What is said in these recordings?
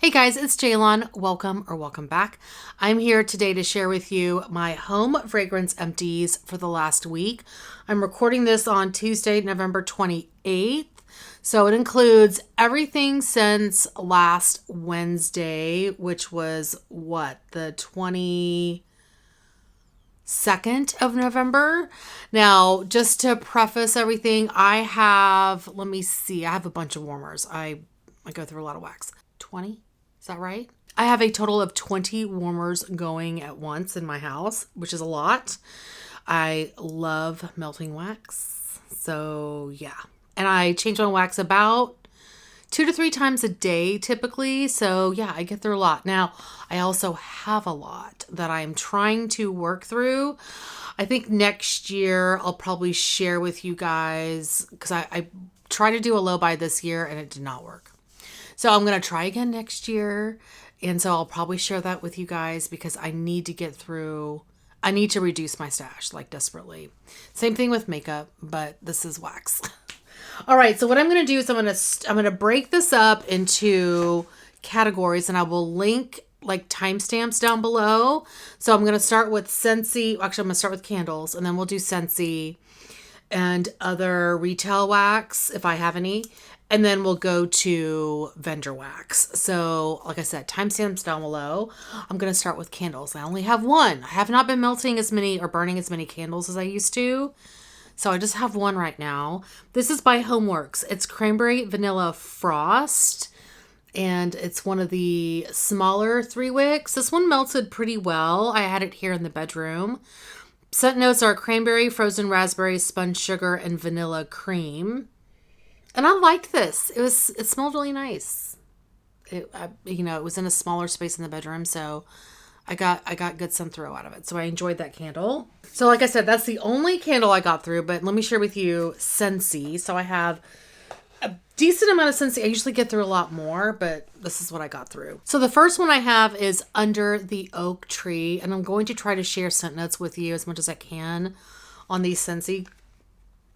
Hey guys, it's Jaylon. Welcome back. I'm here today to share with you my home fragrance empties for the last week. I'm recording this on Tuesday, November 28th. So it includes everything since last Wednesday, which was the 22nd of November. Now, just to preface everything, I have a bunch of warmers. I go through a lot of wax. 20? Is that right? I have a total of 20 warmers going at once in my house, which is a lot. I love melting wax. So, yeah. And I change my wax about 2 to 3 times a day typically. So, yeah, I get through a lot. Now, I also have a lot that I'm trying to work through. I think next year I'll probably share with you guys because I tried to do a low buy this year and it did not work. So I'm going to try again next year. And so I'll probably share that with you guys because I need to reduce my stash like desperately. Same thing with makeup, but this is wax. All right. So what I'm going to do is I'm going to break this up into categories and I will link like timestamps down below. So I'm going to start with Scentsy. Actually, I'm going to start with candles and then we'll do Scentsy and other retail wax if I have any. And then we'll go to vendor wax. So like I said, timestamps down below. I'm going to start with candles. I only have one. I have not been melting as many or burning as many candles as I used to. So I just have one right now. This is by Homeworks. It's Cranberry Vanilla Frost. And it's one of the smaller 3 wicks. This one melted pretty well. I had it here in the bedroom. Scent notes are cranberry, frozen raspberry, sponge sugar, and vanilla cream. And I liked this. It smelled really nice. It was in a smaller space in the bedroom, so I got good sun throw out of it. So I enjoyed that candle. So like I said, that's the only candle I got through, but let me share with you Scentsy. So I have a decent amount of Scentsy. I usually get through a lot more, but this is what I got through. So the first one I have is Under the Oak Tree, and I'm going to try to share scent notes with you as much as I can on these Scentsy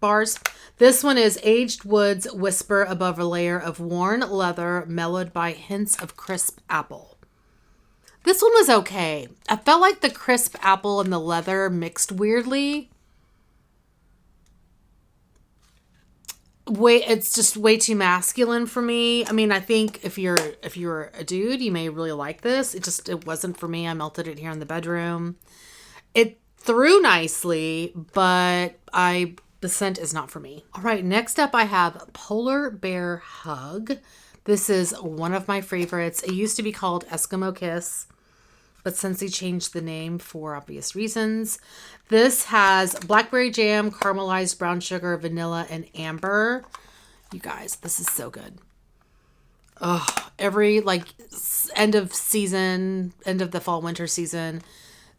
bars. This one is Aged Woods Whisper above a layer of worn leather, mellowed by hints of crisp apple. This one was okay. I felt like the crisp apple and the leather mixed weirdly. It's just way too masculine for me. I mean, I think if you're a dude, you may really like this. It wasn't for me. I melted it here in the bedroom. It threw nicely, but the scent is not for me. All right, next up I have Polar Bear Hug. This is one of my favorites. It used to be called Eskimo Kiss, but since they changed the name for obvious reasons. This has blackberry jam, caramelized brown sugar, vanilla, and amber. You guys, this is so good. Oh, every end of the fall winter season,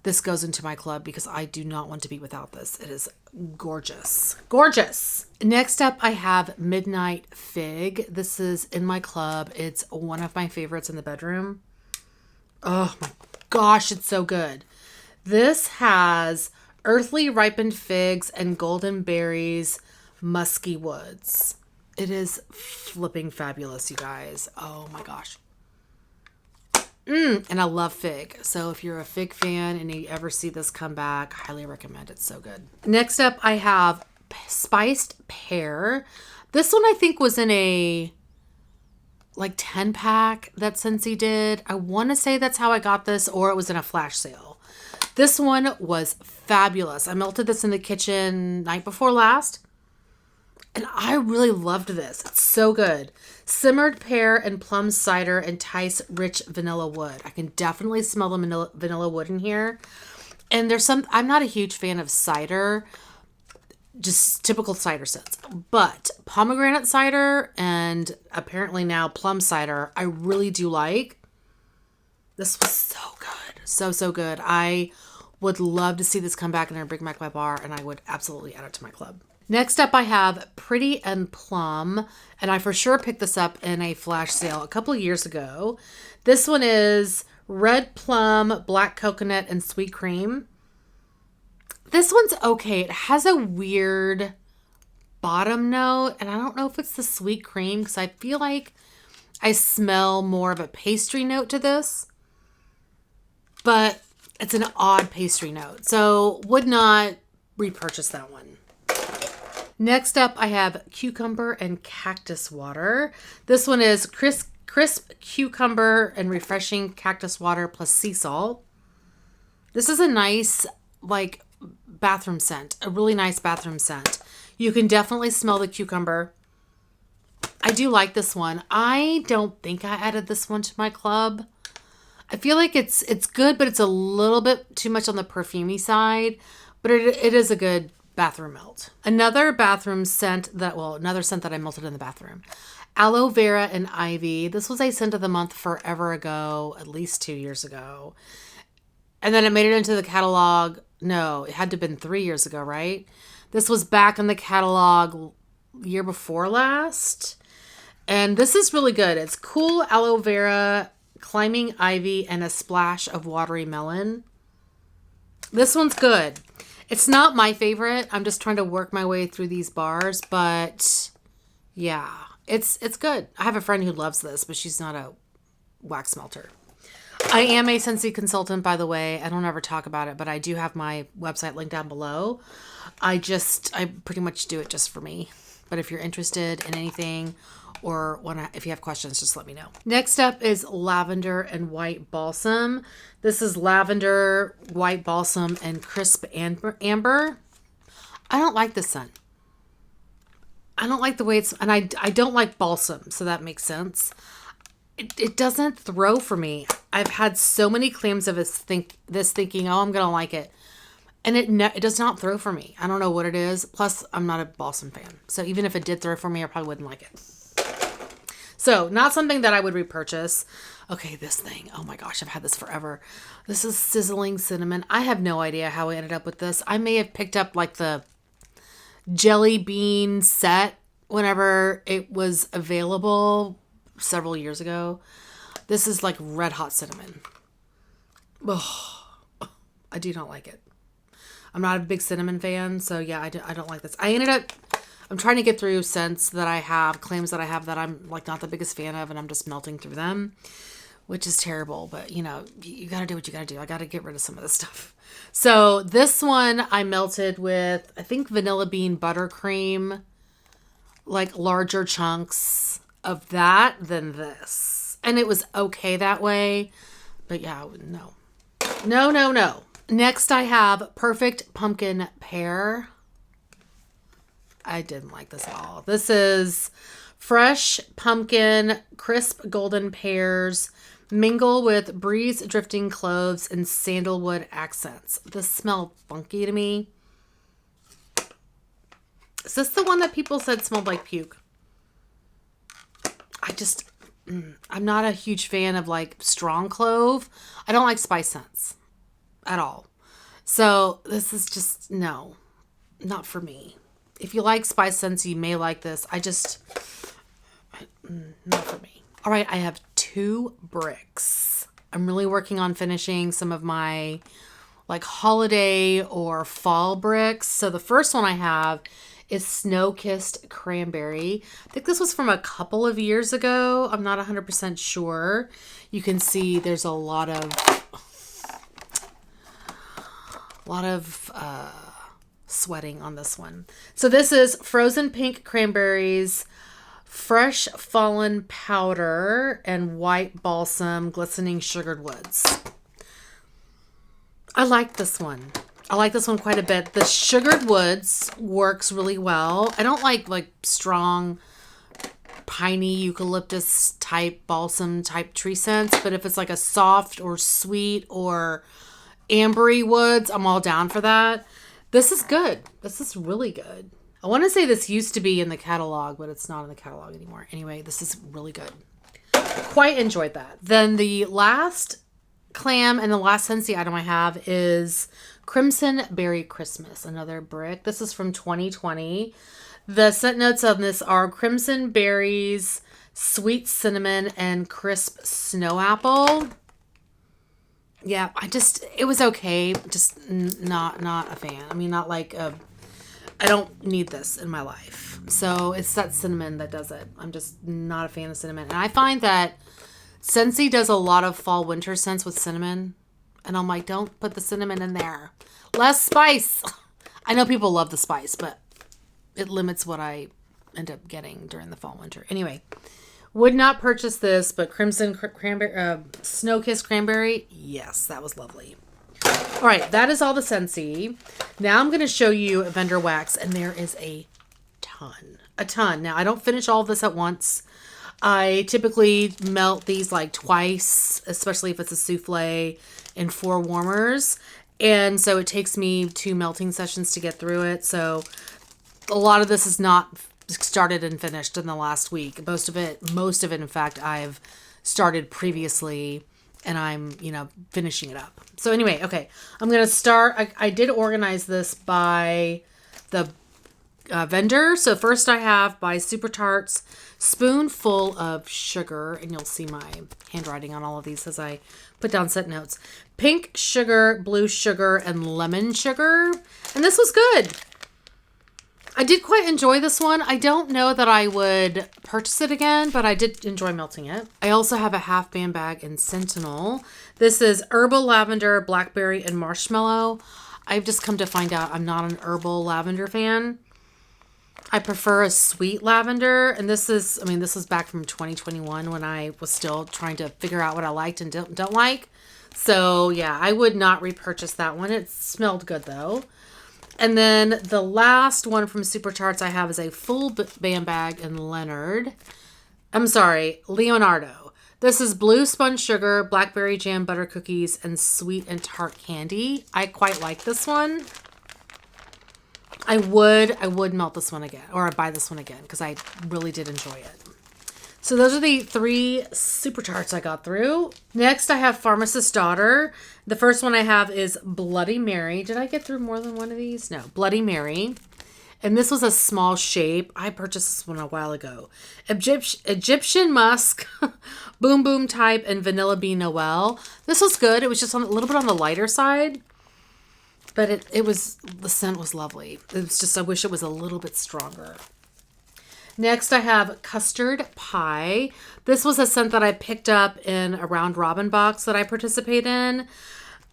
this goes into my club because I do not want to be without this. It is gorgeous. Gorgeous. Next up, I have Midnight Fig. This is in my club. It's one of my favorites in the bedroom. Oh my gosh, it's so good. This has earthly ripened figs and golden berries, musky woods. It is flipping fabulous, you guys. Oh my gosh. And I love fig. So if you're a fig fan and you ever see this come back, highly recommend. It's so good. Next up, I have Spiced Pear. This one I think was in a 10 pack that Scentsy did. I want to say that's how I got this, or it was in a flash sale. This one was fabulous. I melted this in the kitchen night before last. And I really loved this. It's so good. Simmered pear and plum cider entice rich vanilla wood. I can definitely smell the vanilla wood in here. And I'm not a huge fan of cider, just typical cider scents. But pomegranate cider and apparently now plum cider, I really do like. This was so good. So good. I would love to see this come back and bring back my bar, and I would absolutely add it to my club. Next up, I have Pretty and Plum, and I for sure picked this up in a flash sale a couple of years ago. This one is Red Plum, Black Coconut, and Sweet Cream. This one's okay. It has a weird bottom note, and I don't know if it's the sweet cream because I feel like I smell more of a pastry note to this, but it's an odd pastry note. So would not repurchase that one. Next up, I have cucumber and cactus water. This one is crisp cucumber and refreshing cactus water plus sea salt. This is a nice, like, bathroom scent, a really nice bathroom scent. You can definitely smell the cucumber. I do like this one. I don't think I added this one to my club. I feel like it's good, but it's a little bit too much on the perfumey side, but it is a good bathroom melt. Another scent that I melted in the bathroom. Aloe vera and ivy. This was a scent of the month forever ago, at least 2 years ago. And then it made it into the catalog. No, it had to have been 3 years ago, right? This was back in the catalog year before last. And this is really good. It's cool aloe vera, climbing ivy, and a splash of watery melon. This one's good. It's not my favorite. I'm just trying to work my way through these bars, but yeah, it's good. I have a friend who loves this, but she's not a wax melter. I am a Scentsy consultant, by the way. I don't ever talk about it, but I do have my website linked down below. I pretty much do it just for me. But if you're interested in anything or if you have questions, just let me know. Next up is lavender and white balsam. This is lavender, white balsam, and crisp amber. I don't like this scent. I don't like the way and I don't like balsam, so that makes sense. It doesn't throw for me. I've had so many claims of this thinking, oh, I'm going to like it. And it does not throw for me. I don't know what it is. Plus, I'm not a balsam fan. So even if it did throw for me, I probably wouldn't like it. So not something that I would repurchase. Okay, this thing. Oh my gosh, I've had this forever. This is sizzling cinnamon. I have no idea how I ended up with this. I may have picked up like the jelly bean set whenever it was available several years ago. This is like red hot cinnamon. Oh, I do not like it. I'm not a big cinnamon fan, so yeah, I don't like this. I'm trying to get through scents that I have, claims that I have that I'm like not the biggest fan of, and I'm just melting through them, which is terrible. But you know, you gotta do what you gotta do. I gotta get rid of some of this stuff. So this one I melted with, I think, vanilla bean buttercream, like larger chunks of that than this. And it was okay that way, but yeah, no. Next I have Perfect Pumpkin Pear. I didn't like this at all. This is fresh pumpkin, crisp golden pears, mingle with breeze drifting cloves and sandalwood accents. This smelled funky to me. Is this the one that people said smelled like puke? I'm not a huge fan of like strong clove. I don't like spice scents at all. So this is just, no, not for me. If you like spice scents, you may like this. Not for me. All right, I have 2 bricks. I'm really working on finishing some of my like holiday or fall bricks. So the first one I have is Snow-Kissed Cranberry. I think this was from a couple of years ago. I'm not 100% sure. You can see there's a lot of sweating on this one. So this is frozen pink cranberries, fresh fallen powder, and white balsam, glistening sugared woods. I like this one. I like this one quite a bit. The sugared woods works really well. I don't like strong piney eucalyptus type balsam type tree scents, but if it's like a soft or sweet or ambery woods, I'm all down for that. This is good. This is really good. I want to say this used to be in the catalog, but it's not in the catalog anymore. Anyway, this is really good. Quite enjoyed that. Then the last clam and the last Scentsy item I have is Crimson Berry Christmas, another brick. This is from 2020. The scent notes on this are crimson berries, sweet cinnamon, and crisp snow apple. Yeah, it was okay. Just not a fan. I mean, not like a I don't need this in my life. So it's that cinnamon that does it. I'm just not a fan of cinnamon. And I find that Scentsy does a lot of fall winter scents with cinnamon. And I'm like, don't put the cinnamon in there. Less spice. I know people love the spice, but it limits what I end up getting during the fall winter. Anyway, would not purchase this, but Crimson Cranberry, Snow Kiss Cranberry. Yes, that was lovely. All right, that is all the Scentsy. Now I'm going to show you vendor wax, and there is a ton. A ton. Now, I don't finish all of this at once. I typically melt these like twice, especially if it's a souffle, in 4 warmers. And so it takes me 2 melting sessions to get through it. So a lot of this is not started and finished in the last week. Most of it, in fact, I've started previously, and I'm, finishing it up. So anyway, okay, I'm going to start. I did organize this by the vendor. So first I have by Super Tarts, spoonful of sugar, and you'll see my handwriting on all of these as I put down scent notes. Pink sugar, blue sugar, and lemon sugar. And this was good. I did quite enjoy this one. I don't know that I would purchase it again, but I did enjoy melting it. I also have a half band bag in Sentinel. This is herbal lavender, blackberry, and marshmallow. I've just come to find out I'm not an herbal lavender fan. I prefer a sweet lavender. And this is back from 2021 when I was still trying to figure out what I liked and don't like. So yeah, I would not repurchase that one. It smelled good though. And then the last one from Super Tarts I have is a full band bag in Leonardo. This is blue sponge sugar, blackberry jam butter cookies, and sweet and tart candy. I quite like this one. I would melt this one again, or I'd buy this one again, because I really did enjoy it. So those are the 3 Super Tarts I got through. Next, I have Pharmacist's Daughter. The first one I have is Bloody Mary. Did I get through more than one of these? No, Bloody Mary. And this was a small shape. I purchased this one a while ago. Egyptian Musk, Boom Boom Type, and Vanilla Bean Noel. This was good. It was just a little bit on the lighter side. But the scent was lovely. It was just, I wish it was a little bit stronger. Next, I have Custard Pie. This was a scent that I picked up in a round robin box that I participate in.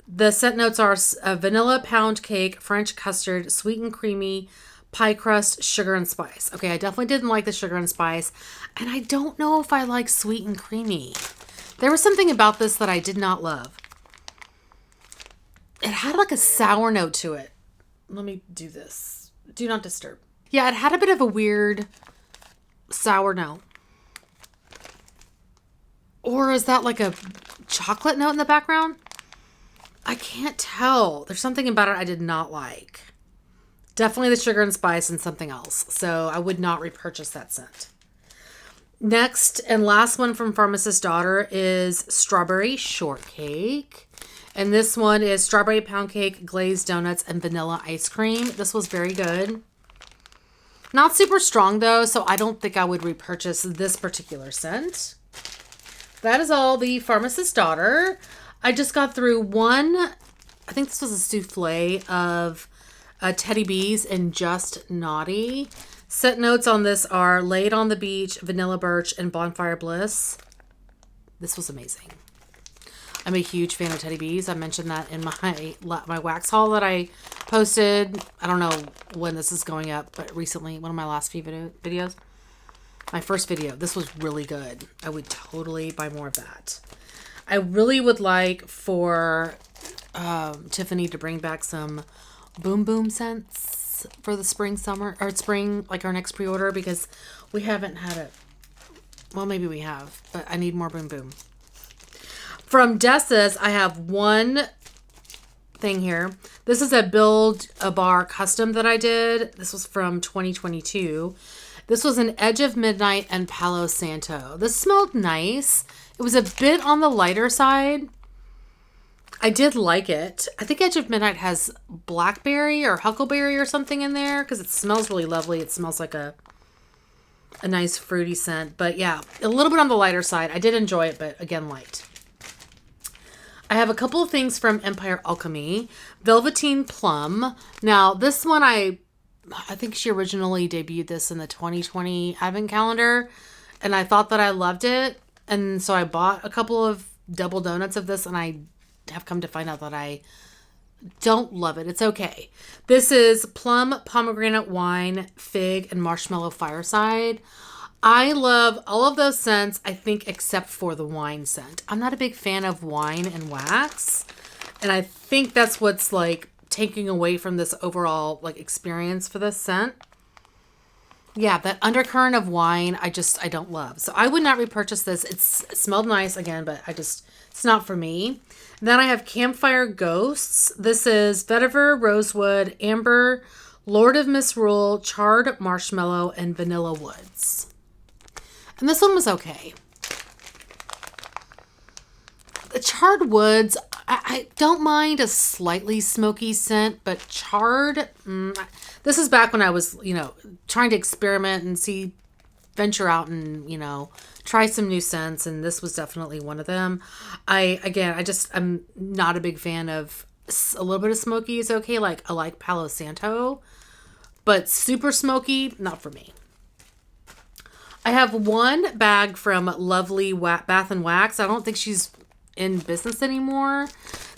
The scent notes are vanilla pound cake, French custard, sweet and creamy, pie crust, sugar and spice. Okay, I definitely didn't like the sugar and spice. And I don't know if I like sweet and creamy. There was something about this that I did not love. It had like a sour note to it. Let me do this. Do not disturb. Yeah, it had a bit of a weird sour note. Or is that like a chocolate note in the background? I can't tell. There's something about it I did not like. Definitely the sugar and spice and something else. So I would not repurchase that scent. Next and last one from Pharmacist's Daughter is Strawberry Shortcake. And this one is strawberry pound cake, glazed donuts, and vanilla ice cream. This was very good. Not super strong though, so I don't think I would repurchase this particular scent. That is all the Pharmacist's Daughter. I just got through one, I think this was a souffle of Teddy Bees and Just Naughty. Scent notes on this are Laid on the Beach, Vanilla Birch, and Bonfire Bliss. This was amazing. I'm a huge fan of Teddy Bees. I mentioned that in my wax haul that I posted. I don't know when this is going up, but recently, one of my last few videos. My first video. This was really good. I would totally buy more of that. I really would like for Tiffany to bring back some Boom Boom scents for the spring, like our next pre-order, because we haven't had it. Well, maybe we have, but I need more Boom Boom. From Dessa's, I have one thing here. This is a Build a Bar custom that I did. This was from 2022. This was an Edge of Midnight and Palo Santo. This smelled nice. It was a bit on the lighter side. I did like it. I think Edge of Midnight has blackberry or huckleberry or something in there because it smells really lovely. It smells like a nice fruity scent. But yeah, a little bit on the lighter side. I did enjoy it, but again, light. I have a couple of things from Empire Alchemy. Velveteen Plum. Now, this one I I think she originally debuted this in the 2020 advent calendar, and I thought that I loved it. And so I bought a couple of double donuts of this, and I have come to find out that I don't love it. It's okay. This is plum, pomegranate wine, fig, and marshmallow fireside. I love all of those scents, I think, except for the wine scent. I'm not a big fan of wine and wax. And I think that's what's like taking away from this overall like experience for this scent. Yeah, that undercurrent of wine, I don't love. So I would not repurchase this. It smelled nice again, but it's not for me. And then I have Campfire Ghosts. This is vetiver, rosewood, amber, Lord of Misrule, charred marshmallow, and vanilla woods. And this one was okay. The charred woods, I don't mind a slightly smoky scent, but charred, this is back when I was, trying to experiment and venture out and, try some new scents. And this was definitely one of them. I'm not a big fan of a little bit of smoky is okay. Like I like Palo Santo, but super smoky, not for me. I have one bag from Lovely Bath and Wax. I don't think she's in business anymore.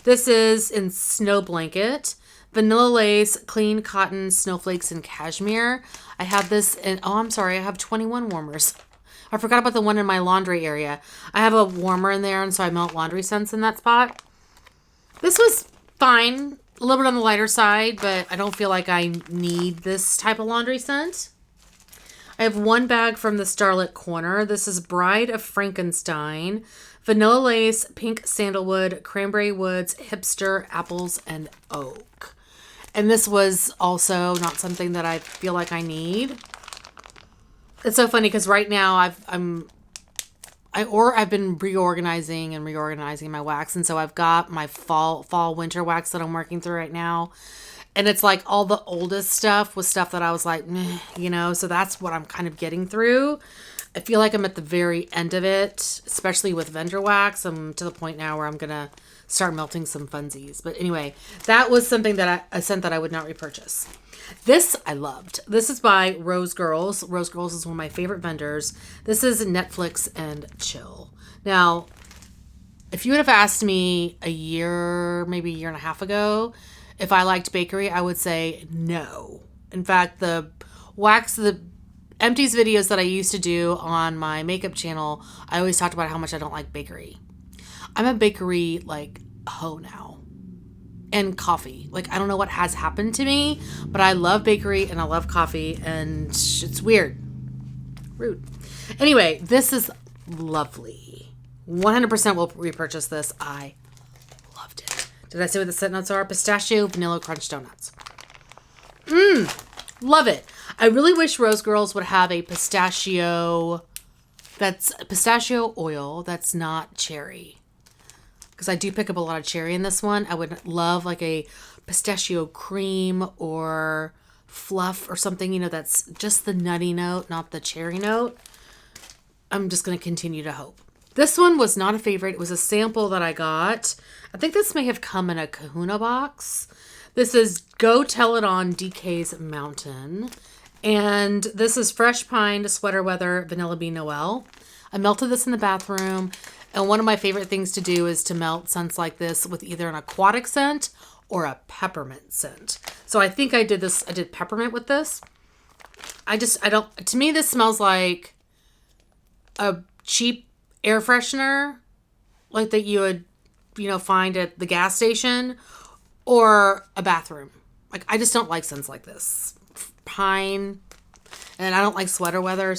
This is in Snow Blanket, vanilla lace, clean cotton, snowflakes, and cashmere. I have this in, I have 21 warmers. I forgot about the one in my laundry area. I have a warmer in there, and so I melt laundry scents in that spot. This was fine. A little bit on the lighter side, but I don't feel like I need this type of laundry scent. I have one bag from the Starlit Corner. This is Bride of Frankenstein, vanilla lace, pink sandalwood, cranberry woods, hipster, apples, and oak. And this was also not something that I feel like I need. It's so funny because right now I've been reorganizing my wax, and so I've got my fall winter wax that I'm working through right now. And it's like all the oldest stuff was stuff that I was like, meh, so that's what I'm kind of getting through. I feel like I'm at the very end of it, especially with vendor wax. I'm to the point now where I'm going to start melting some funsies. But anyway, that was something that a scent that I would not repurchase. This I loved. This is by Rose Girls. Rose Girls is one of my favorite vendors. This is Netflix and Chill. Now, if you would have asked me maybe a year and a half ago, if I liked bakery, I would say no. In fact, the Empties videos that I used to do on my makeup channel, I always talked about how much I don't like bakery. I'm a bakery hoe now. And coffee. I don't know what has happened to me, but I love bakery and I love coffee, and it's weird. Rude. Anyway, this is lovely. 100% will repurchase this. I loved it. Did I say what the scent notes are? Pistachio, vanilla, crunch donuts. Love it. I really wish Rose Girls would have a pistachio oil that's not cherry. Because I do pick up a lot of cherry in this one. I would love a pistachio cream or fluff or something, that's just the nutty note, not the cherry note. I'm just going to continue to hope. This one was not a favorite. It was a sample that I got. I think this may have come in a Kahuna box. This is Go Tell It On DK's Mountain. And this is Fresh Pine, Sweater Weather, Vanilla Bean Noel. I melted this in the bathroom. And one of my favorite things to do is to melt scents like this with either an aquatic scent or a peppermint scent. So I think I did peppermint with this. To me, this smells like a cheap air freshener, like that you would, find at the gas station, or a bathroom. I just don't like scents like this. Pine, and I don't like sweater weather,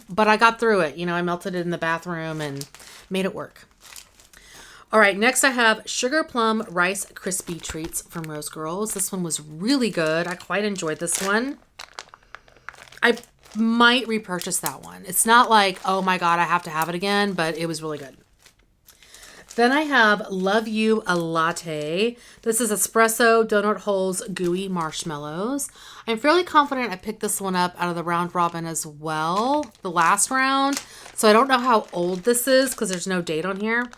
but I got through it. I melted it in the bathroom and made it work. All right, next I have Sugar Plum Rice Crispy Treats from Rose Girls. This one was really good. I quite enjoyed this one. I might repurchase that one. It's not like, oh my God, I have to have it again, but it was really good. Then I have Love You a Latte. This is espresso, donut holes, gooey marshmallows. I'm fairly confident I picked this one up out of the round robin as well, the last round. So I don't know how old this is because there's no date on here.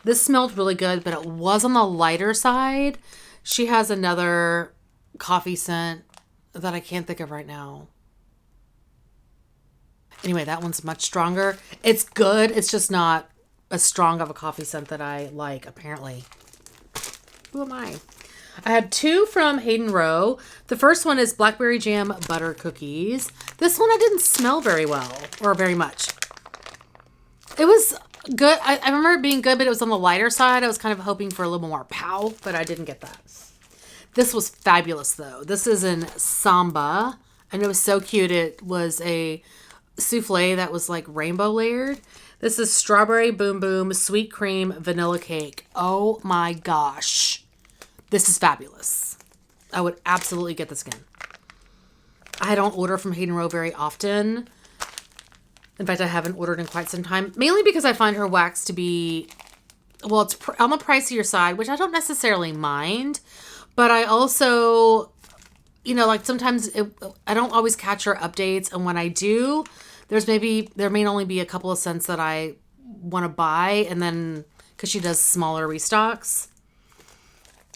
This smelled really good, but it was on the lighter side. She has another coffee scent that I can't think of right now. Anyway, that one's much stronger. It's good. It's just not as strong of a coffee scent that I like, apparently. Who am I? I had two from Hayden Rowe. The first one is Blackberry Jam Butter Cookies. This one I didn't smell very well, or very much. It was good. I remember it being good, but it was on the lighter side. I was kind of hoping for a little more pow, but I didn't get that. This was fabulous, though. This is in Samba, and it was so cute. It was a souffle that was like rainbow layered. This is Strawberry Boom Boom Sweet Cream Vanilla Cake. Oh my gosh. This is fabulous. I would absolutely get this again. I don't order from Hayden Rowe very often. In fact, I haven't ordered in quite some time. Mainly because I find her wax to be, well, it's on the pricier side, which I don't necessarily mind. But I also, like sometimes I don't always catch her updates. And when I do, there may only be a couple of scents that I want to buy. And then, because she does smaller restocks.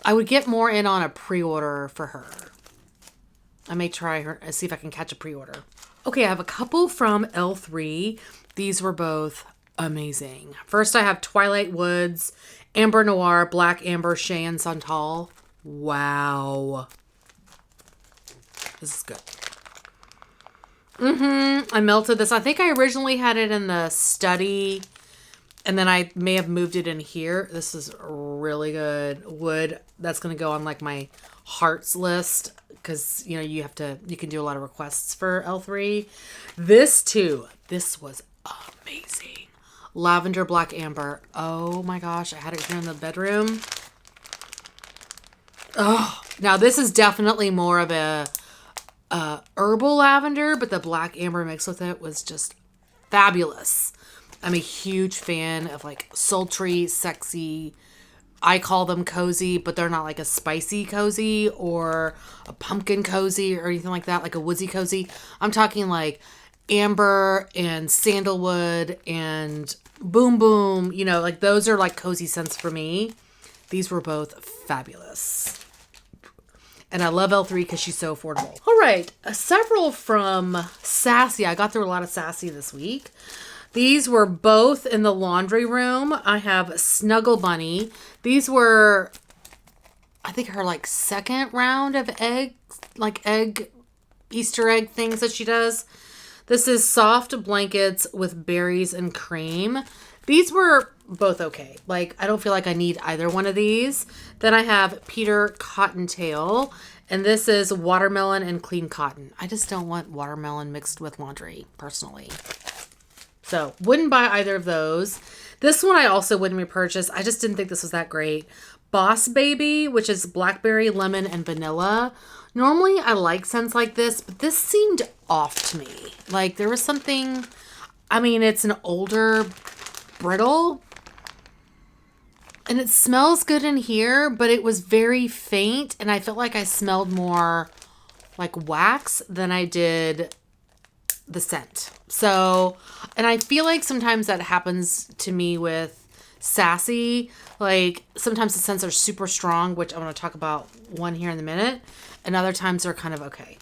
I would get more in on a pre-order for her. I may try her and see if I can catch a pre-order. Okay, I have a couple from L3. These were both amazing. First, I have Twilight Woods, Amber Noir, Black Amber, Shea and Santal. Wow. This is good. I melted this. I think I originally had it in the study, and then I may have moved it in here. This is really good wood. That's going to go on like my hearts list because, you can do a lot of requests for L3. This too. This was amazing. Lavender Black Amber. Oh my gosh. I had it here in the bedroom. Oh, now this is definitely more of a herbal lavender, but the Black Amber mixed with it was just fabulous. I'm a huge fan of like sultry, sexy, I call them cozy, but they're not like a spicy cozy or a pumpkin cozy or anything like that, like a woodsy cozy. I'm talking like amber and sandalwood and boom boom, like those are like cozy scents for me. These were both fabulous. And I love L3 because she's so affordable. All right, several from Sassy. I got through a lot of Sassy this week. These were both in the laundry room. I have Snuggle Bunny. These were, I think, her like second round of egg Easter egg things that she does. This is Soft Blankets with Berries and Cream. These were both okay. Like, I don't feel like I need either one of these. Then I have Peter Cottontail. And this is Watermelon and Clean Cotton. I just don't want watermelon mixed with laundry, personally. So, wouldn't buy either of those. This one I also wouldn't repurchase. I just didn't think this was that great. Boss Baby, which is blackberry, lemon, and vanilla. Normally, I like scents like this, but this seemed off to me. Like, there was something... it's an older brittle. And it smells good in here, but it was very faint. And I felt like I smelled more like wax than I did the scent. So, and I feel like sometimes that happens to me with Sassy. Like sometimes the scents are super strong, which I'm going to talk about one here in a minute. And other times they're kind of okay.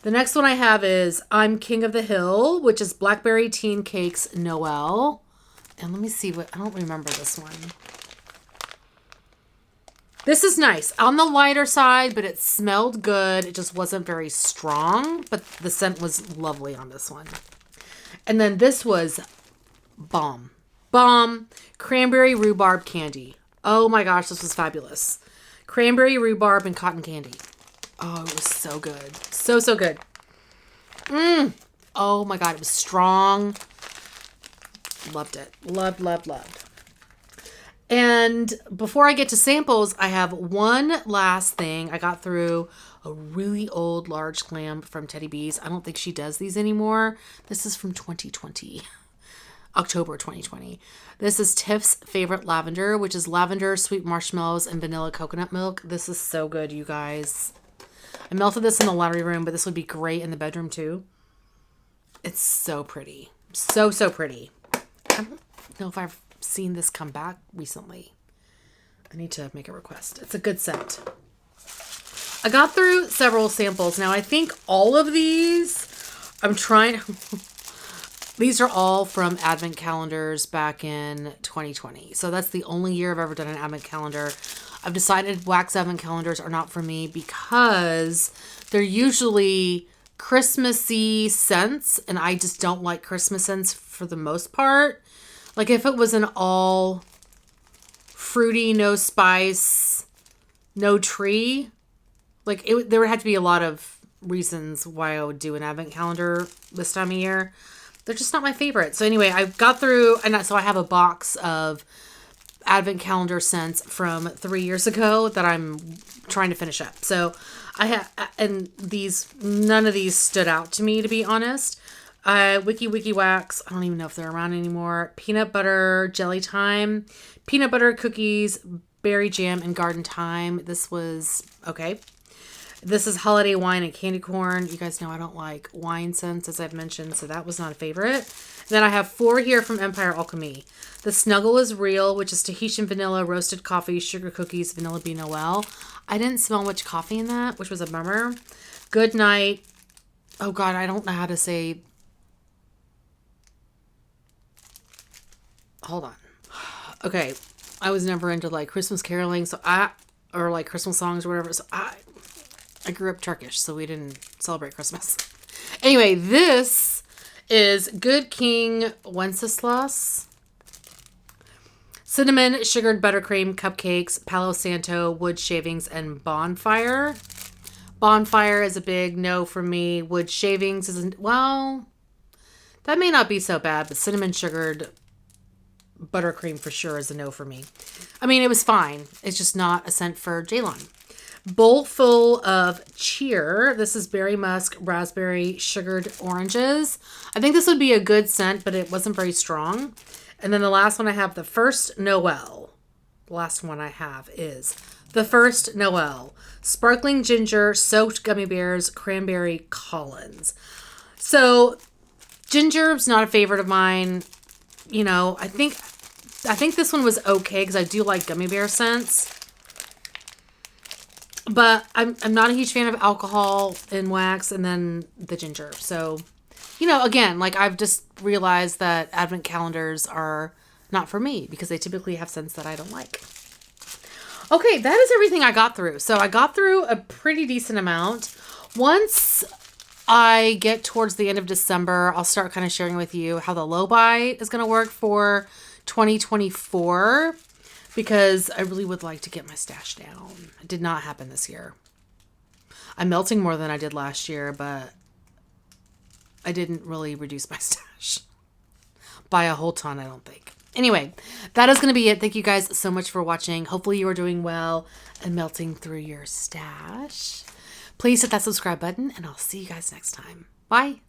The next one I have is I'm King of the Hill, which is Blackberry Teen Cakes Noel. And let me see I don't remember this one. This is nice. On the lighter side, but it smelled good. It just wasn't very strong, but the scent was lovely on this one. And then this was bomb. Bomb. Cranberry Rhubarb Candy. Oh my gosh, this was fabulous. Cranberry Rhubarb and Cotton Candy. Oh, it was so good. So, so good. Oh my God, it was strong. Loved it. Loved, loved, loved. And before I get to samples, I have one last thing. I got through a really old large clam from Teddy B's. I don't think she does these anymore. This is from 2020. October 2020. This is Tiff's Favorite Lavender, which is lavender, sweet marshmallows, and vanilla coconut milk. This is so good, you guys. I melted this in the laundry room, but this would be great in the bedroom too. It's so pretty. So, so pretty. I don't know if I've seen this come back recently. I need to make a request. It's a good scent. I got through several samples. Now, I think all of these, I'm trying, these are all from advent calendars back in 2020. So that's the only year I've ever done an advent calendar. I've decided wax advent calendars are not for me because they're usually Christmassy scents, and I just don't like Christmas scents for the most part. Like if it was an all fruity, no spice, no tree, like there would have to be a lot of reasons why I would do an advent calendar this time of year. They're just not my favorite. So anyway, I got through, and so I have a box of advent calendar scents from 3 years ago that I'm trying to finish up. So I have, and none of these stood out to me, to be honest. Wiki Wax, I don't even know if they're around anymore. Peanut butter jelly time, peanut butter cookies, berry jam, and garden thyme. This was okay. This is holiday wine and candy corn. You guys know I don't like wine scents, as I've mentioned, so that was not a favorite. And then I have 4 here from Empire Alchemy. The Snuggle is Real, which is Tahitian vanilla, roasted coffee, sugar cookies, vanilla bean Noel. I didn't smell much coffee in that, which was a bummer. Good Night. Oh God, I don't know how to say. Hold on. Okay, I was never into like Christmas caroling, or like Christmas songs or whatever. So I grew up Turkish, so we didn't celebrate Christmas. Anyway, this is Good King Wenceslas. Cinnamon, sugared buttercream, cupcakes, Palo Santo, wood shavings, and bonfire. Bonfire is a big no for me. Wood shavings isn't, well, that may not be so bad, but cinnamon sugared buttercream for sure is a no for me. I mean, it was fine. It's just not a scent for Jalon. Bowl full of cheer. This is berry musk, raspberry, sugared oranges. I think this would be a good scent, but it wasn't very strong. And then the last one I have, the First Noel. The last one I have is the First Noel. Sparkling ginger, soaked gummy bears, cranberry Collins. So ginger's not a favorite of mine. You know, I think this one was okay because I do like gummy bear scents. But I'm not a huge fan of alcohol in wax and then the ginger. So, you know, again, like I've just realized that advent calendars are not for me because they typically have scents that I don't like. Okay, that is everything I got through. So I got through a pretty decent amount. Once I get towards the end of December, I'll start kind of sharing with you how the low buy is going to work for 2024. Because I really would like to get my stash down. It did not happen this year. I'm melting more than I did last year, but I didn't really reduce my stash by a whole ton, I don't think. Anyway, that is going to be it. Thank you guys so much for watching. Hopefully you are doing well and melting through your stash. Please hit that subscribe button, and I'll see you guys next time. Bye.